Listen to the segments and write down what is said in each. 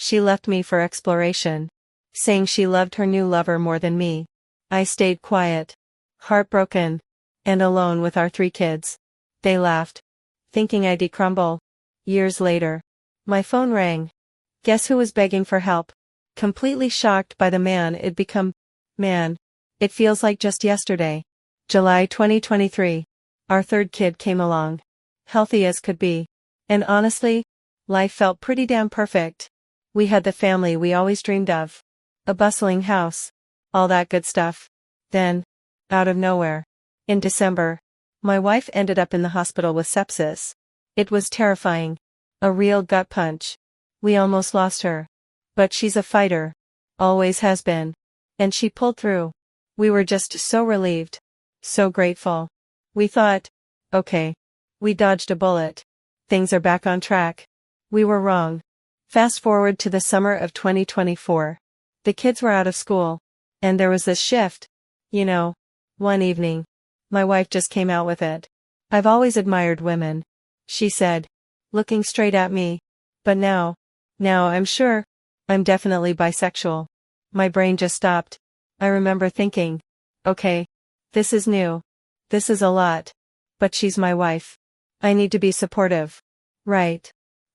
She left me for exploration, saying she loved her new lover more than me. I stayed quiet, heartbroken, and alone with our 3 kids. They laughed, thinking I'd crumble. Years later, my phone rang. Guess who was begging for help? Completely shocked by the man it'd become. Man, it feels like just yesterday. July 2023. Our 3rd kid came along. Healthy as could be. And honestly, life felt pretty damn perfect. We had the family we always dreamed of. A bustling house. All that good stuff. Then, out of nowhere, in December, my wife ended up in the hospital with sepsis. It was terrifying. A real gut punch. We almost lost her. But she's a fighter. Always has been. And she pulled through. We were just so relieved. So grateful. We thought, okay, we dodged a bullet. Things are back on track. We were wrong. Fast forward to the summer of 2024. The kids were out of school. And there was this shift. You know, one evening, my wife just came out with it. I've always admired women, she said, looking straight at me. But now I'm sure, I'm definitely bisexual. My brain just stopped. I remember thinking, okay, this is new. This is a lot. But she's my wife. I need to be supportive. Right.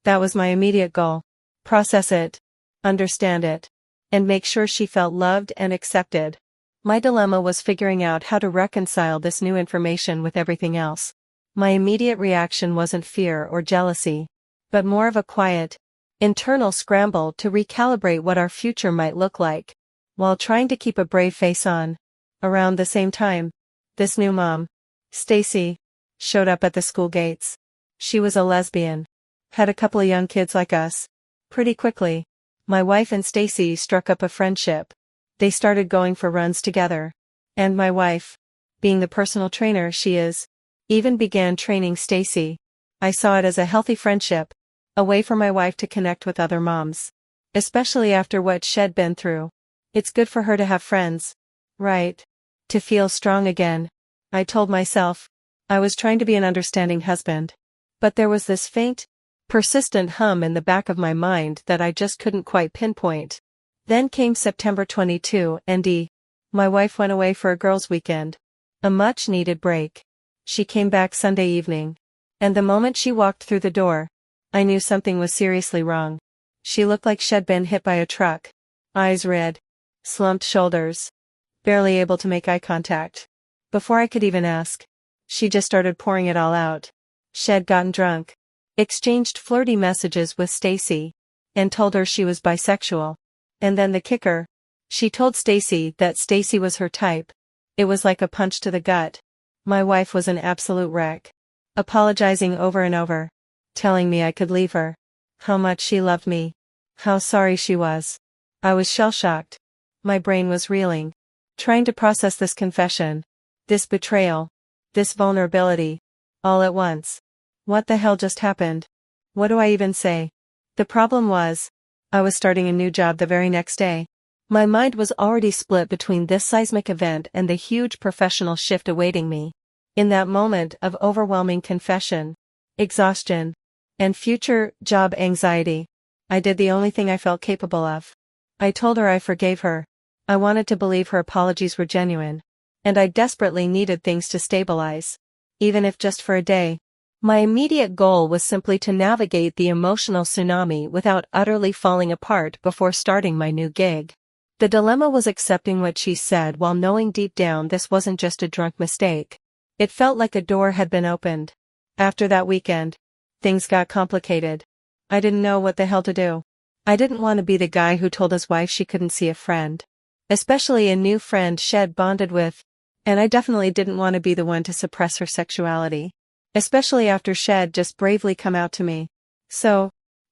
That was my immediate goal. Process it, understand it, and make sure she felt loved and accepted. My dilemma was figuring out how to reconcile this new information with everything else. My immediate reaction wasn't fear or jealousy, but more of a quiet, internal scramble to recalibrate what our future might look like, while trying to keep a brave face on. Around the same time, this new mom, Stacy, showed up at the school gates. She was a lesbian. Had a couple of young kids like us. Pretty quickly, my wife and Stacy struck up a friendship. They started going for runs together. And my wife, being the personal trainer she is, even began training Stacy. I saw it as a healthy friendship, a way for my wife to connect with other moms. Especially after what she'd been through. It's good for her to have friends. Right. To feel strong again. I told myself. I was trying to be an understanding husband. But there was this faint, persistent hum in the back of my mind that I just couldn't quite pinpoint. Then came September 22 and my wife went away for a girls' weekend. A much-needed break. She came back Sunday evening. And the moment she walked through the door, I knew something was seriously wrong. She looked like she'd been hit by a truck. Eyes red. Slumped shoulders. Barely able to make eye contact. Before I could even ask, she just started pouring it all out. She'd gotten drunk. Exchanged flirty messages with Stacy. And told her she was bisexual. And then the kicker. She told Stacy that Stacy was her type. It was like a punch to the gut. My wife was an absolute wreck. Apologizing over and over. Telling me I could leave her. How much she loved me. How sorry she was. I was shell-shocked. My brain was reeling. Trying to process this confession. This betrayal. This vulnerability. All at once. What the hell just happened? What do I even say? The problem was, I was starting a new job the very next day. My mind was already split between this seismic event and the huge professional shift awaiting me. In that moment of overwhelming confession, exhaustion, and future job anxiety, I did the only thing I felt capable of. I told her I forgave her. I wanted to believe her apologies were genuine. And I desperately needed things to stabilize. Even if just for a day. My immediate goal was simply to navigate the emotional tsunami without utterly falling apart before starting my new gig. The dilemma was accepting what she said while knowing deep down this wasn't just a drunk mistake. It felt like a door had been opened. After that weekend, things got complicated. I didn't know what the hell to do. I didn't want to be the guy who told his wife she couldn't see a friend. Especially a new friend she'd bonded with. And I definitely didn't want to be the one to suppress her sexuality. Especially after she'd just bravely come out to me. So,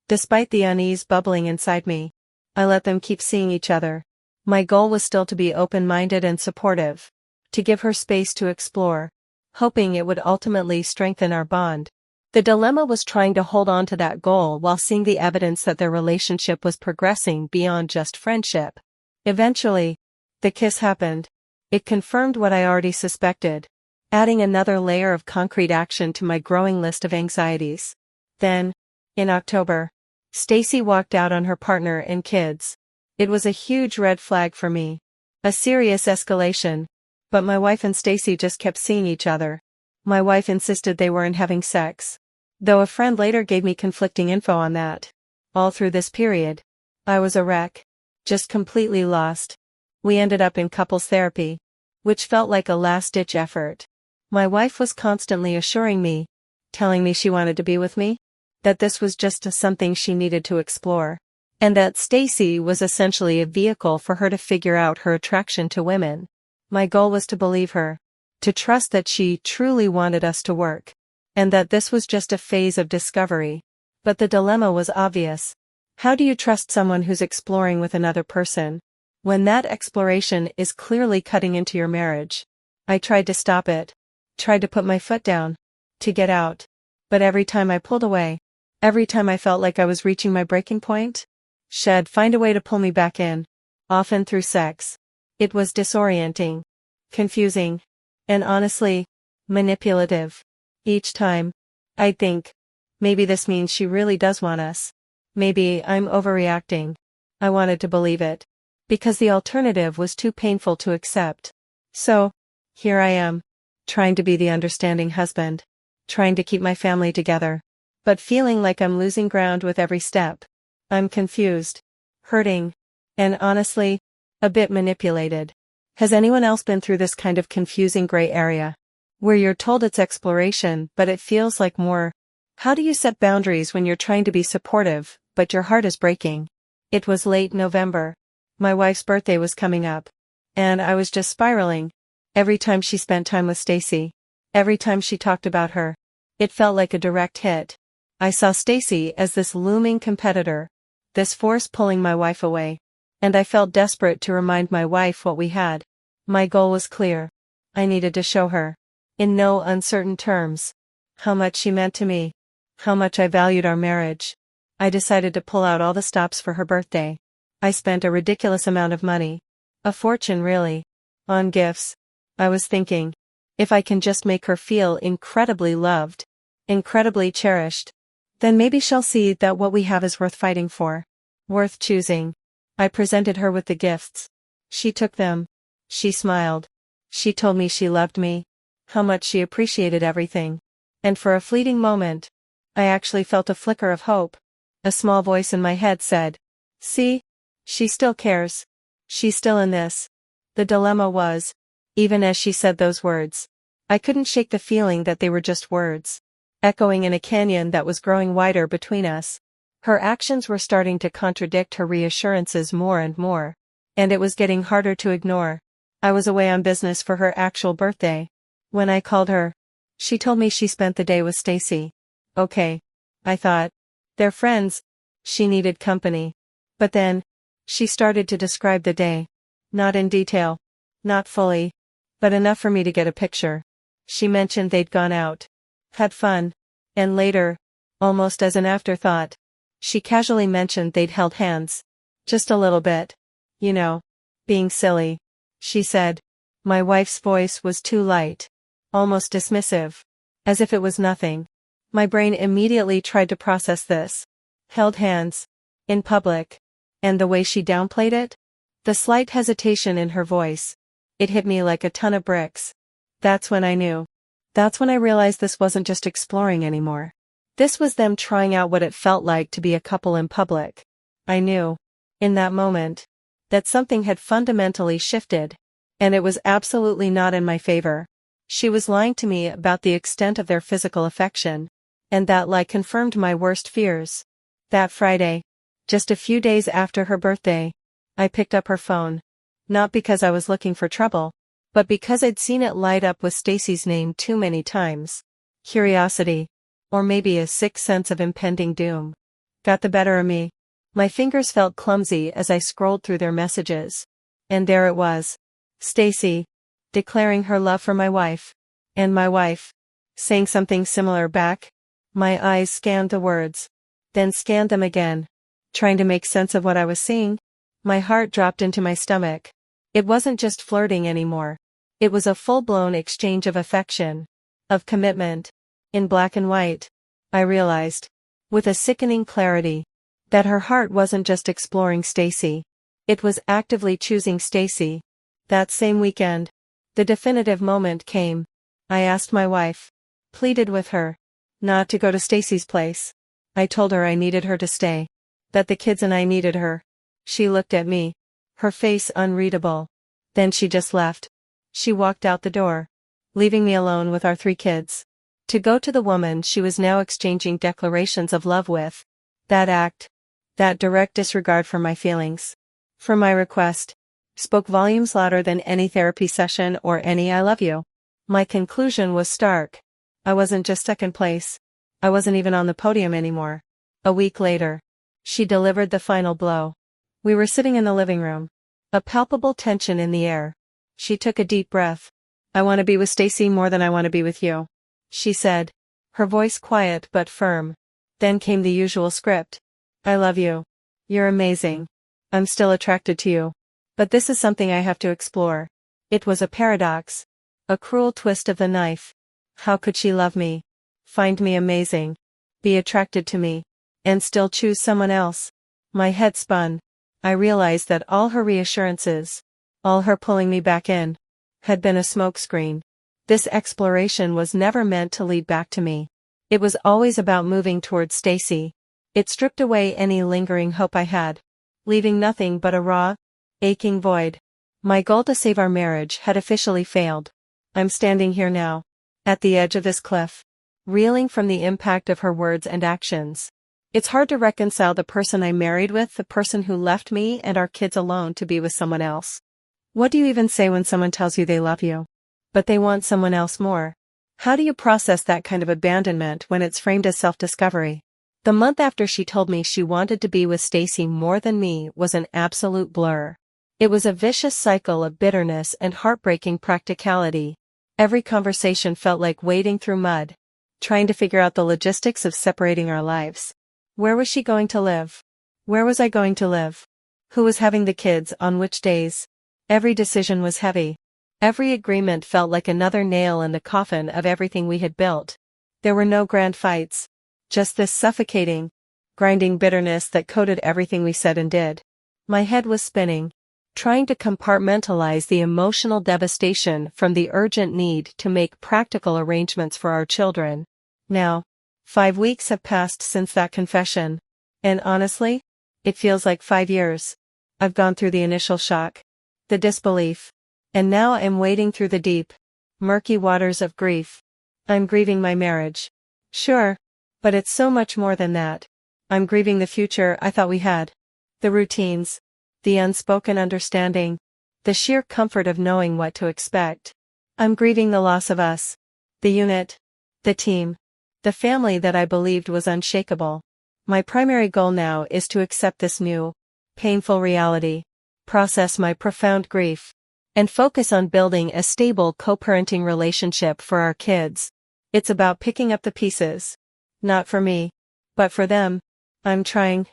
despite the unease bubbling inside me, I let them keep seeing each other. My goal was still to be open-minded and supportive. To give her space to explore. Hoping it would ultimately strengthen our bond. The dilemma was trying to hold on to that goal while seeing the evidence that their relationship was progressing beyond just friendship. Eventually, the kiss happened. It confirmed what I already suspected, adding another layer of concrete action to my growing list of anxieties. Then, in October, Stacy walked out on her partner and kids. It was a huge red flag for me. A serious escalation. But my wife and Stacy just kept seeing each other. My wife insisted they weren't having sex. Though a friend later gave me conflicting info on that. All through this period, I was a wreck. Just completely lost. We ended up in couples therapy, which felt like a last-ditch effort. My wife was constantly assuring me, telling me she wanted to be with me, that this was just something she needed to explore, and that Stacy was essentially a vehicle for her to figure out her attraction to women. My goal was to believe her, to trust that she truly wanted us to work, and that this was just a phase of discovery. But the dilemma was obvious. How do you trust someone who's exploring with another person, when that exploration is clearly cutting into your marriage? I tried to stop it, tried to put my foot down, to get out. But every time I pulled away, every time I felt like I was reaching my breaking point, she'd find a way to pull me back in, often through sex. It was disorienting, confusing, and honestly, manipulative. Each time, I'd think, maybe this means she really does want us. Maybe I'm overreacting. I wanted to believe it, because the alternative was too painful to accept. So, here I am, trying to be the understanding husband, trying to keep my family together, but feeling like I'm losing ground with every step. I'm confused, hurting, and honestly, a bit manipulated. Has anyone else been through this kind of confusing gray area, where you're told it's exploration but it feels like more? How do you set boundaries when you're trying to be supportive, but your heart is breaking? It was late November. My wife's birthday was coming up, and I was just spiraling. Every time she spent time with Stacy, every time she talked about her, it felt like a direct hit. I saw Stacy as this looming competitor, this force pulling my wife away, and I felt desperate to remind my wife what we had. My goal was clear. I needed to show her, in no uncertain terms, how much she meant to me, how much I valued our marriage. I decided to pull out all the stops for her birthday. I spent a ridiculous amount of money, a fortune really, on gifts. I was thinking, if I can just make her feel incredibly loved, incredibly cherished, then maybe she'll see that what we have is worth fighting for, worth choosing. I presented her with the gifts. She took them. She smiled. She told me she loved me, how much she appreciated everything. And for a fleeting moment, I actually felt a flicker of hope. A small voice in my head said, "See? She still cares. She's still in this." The dilemma was, even as she said those words, I couldn't shake the feeling that they were just words, echoing in a canyon that was growing wider between us. Her actions were starting to contradict her reassurances more and more, and it was getting harder to ignore. I was away on business for her actual birthday. When I called her, she told me she spent the day with Stacy. Okay, I thought. They're friends. She needed company. But then, she started to describe the day. Not in detail. Not fully. But enough for me to get a picture. She mentioned they'd gone out, had fun, and later, almost as an afterthought, she casually mentioned they'd held hands. Just a little bit. You know, being silly, she said. My wife's voice was too light, almost dismissive, as if it was nothing. My brain immediately tried to process this. Held hands, in public, and the way she downplayed it, the slight hesitation in her voice, it hit me like a ton of bricks. That's when I knew. That's when I realized this wasn't just exploring anymore. This was them trying out what it felt like to be a couple in public. I knew, in that moment, that something had fundamentally shifted, and it was absolutely not in my favor. She was lying to me about the extent of their physical affection, and that lie confirmed my worst fears. That Friday, just a few days after her birthday, I picked up her phone. Not because I was looking for trouble, but because I'd seen it light up with Stacy's name too many times. Curiosity, or maybe a sick sense of impending doom, got the better of me. My fingers felt clumsy as I scrolled through their messages. And there it was. Stacy, declaring her love for my wife. And my wife, saying something similar back. My eyes scanned the words, then scanned them again, trying to make sense of what I was seeing. My heart dropped into my stomach. It wasn't just flirting anymore. It was a full-blown exchange of affection, of commitment. In black and white, I realized, with a sickening clarity, That her heart wasn't just exploring Stacy. It was actively choosing Stacy. That same weekend, the definitive moment came. I asked my wife. Pleaded with her. Not to go to Stacy's place. I told her I needed her to stay. That the kids and I needed her. She looked at me. Her face unreadable. Then she just left. She walked out the door, leaving me alone with our 3 kids. To go to the woman she was now exchanging declarations of love with. That act, that direct disregard for my feelings, for my request, spoke volumes louder than any therapy session or any I love you. My conclusion was stark. I wasn't just second place. I wasn't even on the podium anymore. A week later, she delivered the final blow. We were sitting in the living room. A palpable tension in the air. She took a deep breath. I want to be with Stacy more than I want to be with you, she said, her voice quiet but firm. Then came the usual script. I love you. You're amazing. I'm still attracted to you. But this is something I have to explore. It was a paradox. A cruel twist of the knife. How could she love me, find me amazing, be attracted to me, and still choose someone else? My head spun. I realized that all her reassurances, all her pulling me back in, had been a smokescreen. This exploration was never meant to lead back to me. It was always about moving towards Stacy. It stripped away any lingering hope I had, leaving nothing but a raw, aching void. My goal to save our marriage had officially failed. I'm standing here now, at the edge of this cliff, reeling from the impact of her words and actions. It's hard to reconcile the person I married with the person who left me and our kids alone to be with someone else. What do you even say when someone tells you they love you, but they want someone else more? How do you process that kind of abandonment when it's framed as self-discovery? The month after she told me she wanted to be with Stacy more than me was an absolute blur. It was a vicious cycle of bitterness and heartbreaking practicality. Every conversation felt like wading through mud, trying to figure out the logistics of separating our lives. Where was she going to live? Where was I going to live? Who was having the kids on which days? Every decision was heavy. Every agreement felt like another nail in the coffin of everything we had built. There were no grand fights, just this suffocating, grinding bitterness that coated everything we said and did. My head was spinning, trying to compartmentalize the emotional devastation from the urgent need to make practical arrangements for our children. Now, 5 weeks have passed since that confession. And honestly, it feels like 5 years. I've gone through the initial shock, the disbelief, and now I'm wading through the deep, murky waters of grief. I'm grieving my marriage. Sure, but it's so much more than that. I'm grieving the future I thought we had. The routines, the unspoken understanding, the sheer comfort of knowing what to expect. I'm grieving the loss of us, the unit, the team, the family that I believed was unshakable. My primary goal now is to accept this new, painful reality, process my profound grief, and focus on building a stable co-parenting relationship for our kids. It's about picking up the pieces. Not for me, but for them. I'm trying,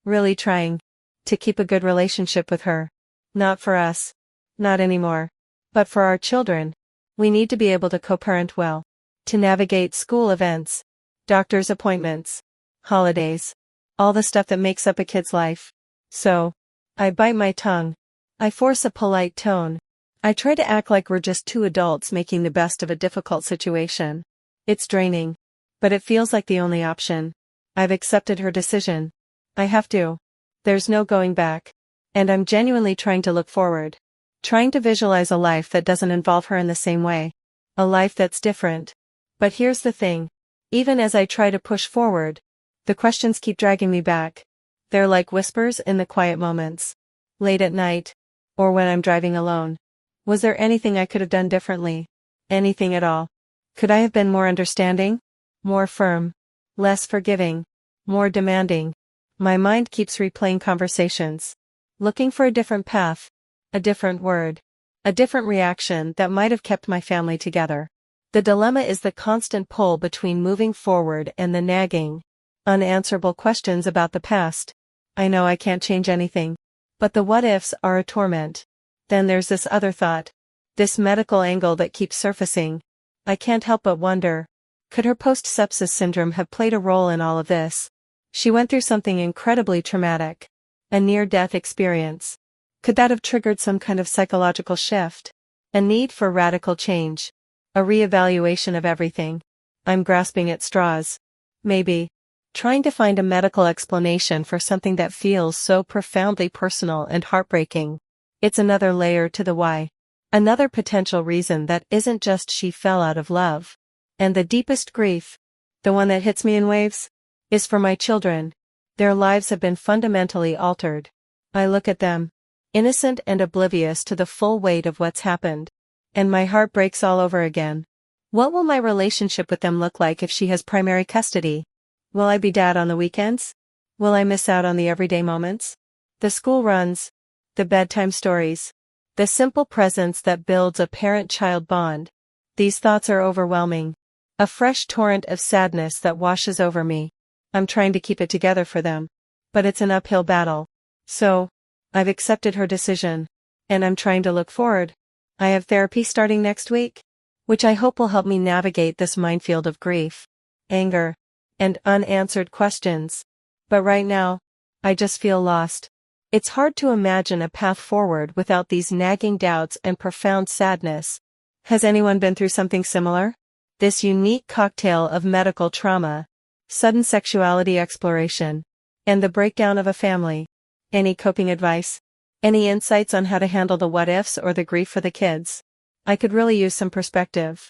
really trying, to keep a good relationship with her. Not for us. Not anymore. But for our children. We need to be able to co-parent well. To navigate school events, doctor's appointments, holidays, all the stuff that makes up a kid's life. So, I bite my tongue. I force a polite tone. I try to act like we're just 2 adults making the best of a difficult situation. It's draining, but it feels like the only option. I've accepted her decision. I have to. There's no going back. And I'm genuinely trying to look forward. Trying to visualize a life that doesn't involve her in the same way. A life that's different. But here's the thing. Even as I try to push forward, the questions keep dragging me back. They're like whispers in the quiet moments. Late at night. Or when I'm driving alone. Was there anything I could have done differently? Anything at all? Could I have been more understanding? More firm? Less forgiving? More demanding? My mind keeps replaying conversations. Looking for a different path. A different word. A different reaction that might have kept my family together. The dilemma is the constant pull between moving forward and the nagging, unanswerable questions about the past. I know I can't change anything. But the what-ifs are a torment. Then there's this other thought. This medical angle that keeps surfacing. I can't help but wonder. Could her post-sepsis syndrome have played a role in all of this? She went through something incredibly traumatic. A near-death experience. Could that have triggered some kind of psychological shift? A need for radical change. A reevaluation of everything. I'm grasping at straws. Maybe. Trying to find a medical explanation for something that feels so profoundly personal and heartbreaking. It's another layer to the why. Another potential reason that isn't just she fell out of love. And the deepest grief, the one that hits me in waves, is for my children. Their lives have been fundamentally altered. I look at them, innocent and oblivious to the full weight of what's happened, and my heart breaks all over again. What will my relationship with them look like if she has primary custody? Will I be dad on the weekends? Will I miss out on the everyday moments? The school runs, the bedtime stories, the simple presence that builds a parent-child bond. These thoughts are overwhelming. A fresh torrent of sadness that washes over me. I'm trying to keep it together for them. But it's an uphill battle. So, I've accepted her decision. And I'm trying to look forward. I have therapy starting next week, which I hope will help me navigate this minefield of grief, anger, and unanswered questions. But right now, I just feel lost. It's hard to imagine a path forward without these nagging doubts and profound sadness. Has anyone been through something similar? This unique cocktail of medical trauma, sudden sexuality exploration, and the breakdown of a family. Any coping advice? Any insights on how to handle the what-ifs or the grief for the kids? I could really use some perspective.